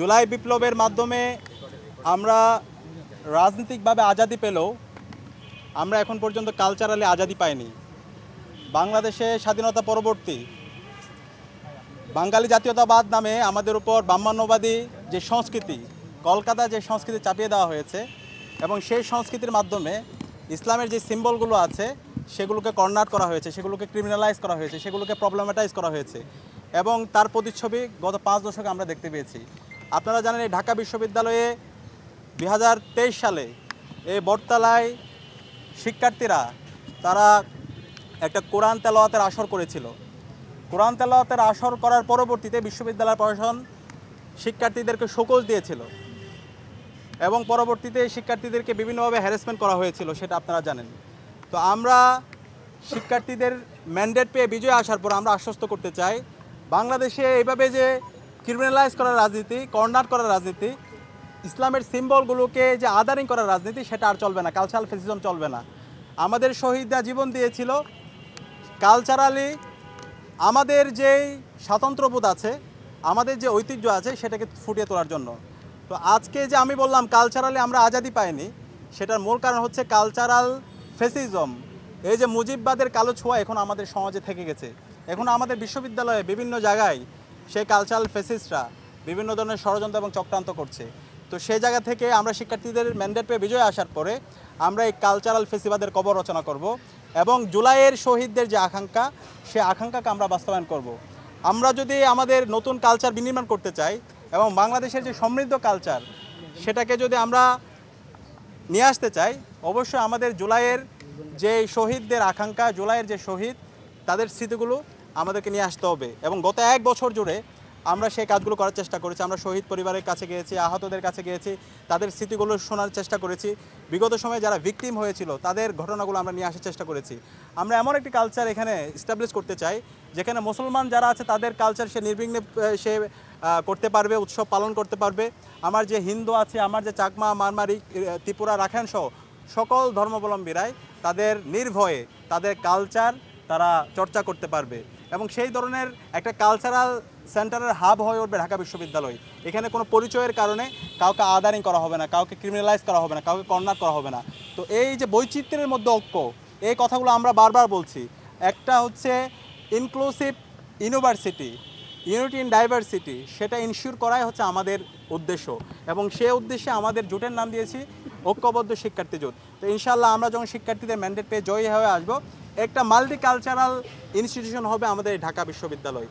জুলাই বিপ্লবের মাধ্যমে আমরা রাজনৈতিকভাবে আজাদি পেলেও আমরা এখন পর্যন্ত কালচারালি আজাদি পাইনি। বাংলাদেশে স্বাধীনতা পরবর্তী বাঙালি জাতীয়তাবাদ নামে আমাদের উপর ব্রাহ্মণ্যবাদী যে সংস্কৃতি, কলকাতা যে সংস্কৃতি চাপিয়ে দেওয়া হয়েছে এবং সেই সংস্কৃতির মাধ্যমে ইসলামের যে সিম্বলগুলো আছে সেগুলোকে কর্নার করা হয়েছে, সেগুলোকে ক্রিমিনালাইজ করা হয়েছে, সেগুলোকে প্রবলেমেটাইজ করা হয়েছে এবং তার প্রতিচ্ছবি গত 5 দশকে আমরা দেখতে পেয়েছি। আপনারা জানেন এই ঢাকা বিশ্ববিদ্যালয়ে 2023 সালে এই বটতলায় শিক্ষার্থীরা তারা একটা কোরআন তেলাওয়াতের আসর করেছিল। কোরআন তেলাওয়াতের আসর করার পরবর্তীতে বিশ্ববিদ্যালয় প্রশাসন শিক্ষার্থীদেরকে শোকজ দিয়েছিল এবং পরবর্তীতে শিক্ষার্থীদেরকে বিভিন্নভাবে হ্যারাসমেন্ট করা হয়েছিল, সেটা আপনারা জানেন। তো আমরা শিক্ষার্থীদের ম্যান্ডেট পেয়ে বিজয় আসার পর আমরা আশ্বস্ত করতে চাই, বাংলাদেশে এইভাবে যে ক্রিমিনালাইজ করার রাজনীতি, কর্নার করার রাজনীতি, ইসলামের সিম্বলগুলোকে যে আদারিং করার রাজনীতি, সেটা আর চলবে না। কালচারাল ফেসিজম চলবে না। আমাদের শহীদরা জীবন দিয়েছিল কালচারালি আমাদের যেই স্বাতন্ত্র্যবোধ আছে, আমাদের যে ঐতিহ্য আছে সেটাকে ফুটিয়ে তোলার জন্য। তো আজকে যে আমি বললাম কালচারালি আমরা আজাদি পাইনি, সেটার মূল কারণ হচ্ছে কালচারাল ফেসিজম। এই যে মুজিববাদের কালো ছোঁয়া এখন আমাদের সমাজে থেকে গেছে। এখন আমাদের বিশ্ববিদ্যালয়ে বিভিন্ন জায়গায় সেই কালচারাল ফেসিস্টরা বিভিন্ন ধরনের ষড়যন্ত্র এবং চক্রান্ত করছে। তো সেই জায়গা থেকে আমরা শিক্ষার্থীদের ম্যান্ডেট পেয়ে বিজয় আসার পরে আমরা এই কালচারাল ফেসিবাদের কবর রচনা করব এবং জুলাইয়ের শহীদদের যে আকাঙ্ক্ষা, সে আকাঙ্ক্ষাকে আমরা বাস্তবায়ন করব। আমরা যদি আমাদের নতুন কালচার বিনির্মাণ করতে চাই এবং বাংলাদেশের যে সমৃদ্ধ কালচার সেটাকে যদি আমরা নিয়ে আসতে চাই, অবশ্যই আমাদের জুলাইয়ের যে শহীদদের আকাঙ্ক্ষা, জুলাইয়ের যে শহীদ, তাদের স্মৃতিগুলো আমাদেরকে নিয়ে আসতে হবে। এবং গত 1 বছর জুড়ে আমরা সেই কাজগুলো করার চেষ্টা করেছি। আমরা শহীদ পরিবারের কাছে গিয়েছি, আহতদের কাছে গিয়েছি, তাদের স্মৃতিগুলো শোনার চেষ্টা করেছি। বিগত সময়ে যারা ভিকটিম হয়েছিল তাদের ঘটনাগুলো আমরা নিয়ে আসার চেষ্টা করেছি। আমরা এমন একটি কালচার এখানে এস্টাবলিশ করতে চাই যেখানে মুসলমান যারা আছে তাদের কালচার সে নির্বিঘ্নে সে করতে পারবে, উৎসব পালন করতে পারবে। আমার যে হিন্দু আছে, আমার যে চাকমা, মারমারি, ত্রিপুরা, রাখাইন সহ সকল ধর্মাবলম্বীরাই তাদের নির্ভয়ে তাদের কালচার তারা চর্চা করতে পারবে এবং সেই ধরনের একটা কালচারাল সেন্টারের হাব হয়ে উঠবে ঢাকা বিশ্ববিদ্যালয়। এখানে কোনো পরিচয়ের কারণে কাউকে আদারিং করা হবে না, কাউকে ক্রিমিনালাইজ করা হবে না, কাউকে কর্নার করা হবে না। তো এই যে বৈচিত্র্যের মধ্যে ঐক্য, এই কথাগুলো আমরা বারবার বলছি। একটা হচ্ছে inclusive university, unity in diversity, সেটা ইনশিওর করাই হচ্ছে আমাদের উদ্দেশ্য এবং সে উদ্দেশ্যে আমাদের জোটের নাম দিয়েছি ঐক্যবদ্ধ শিক্ষার্থী জোট। তো ইনশাআল্লাহ আমরা যখন শিক্ষার্থীদের ম্যান্ডেট পেয়ে জয়ী হয়ে আসবো, একটা মাল্টি কালচারাল ইনস্টিটিউশন হবে আমাদের ঢাকা বিশ্ববিদ্যালয়।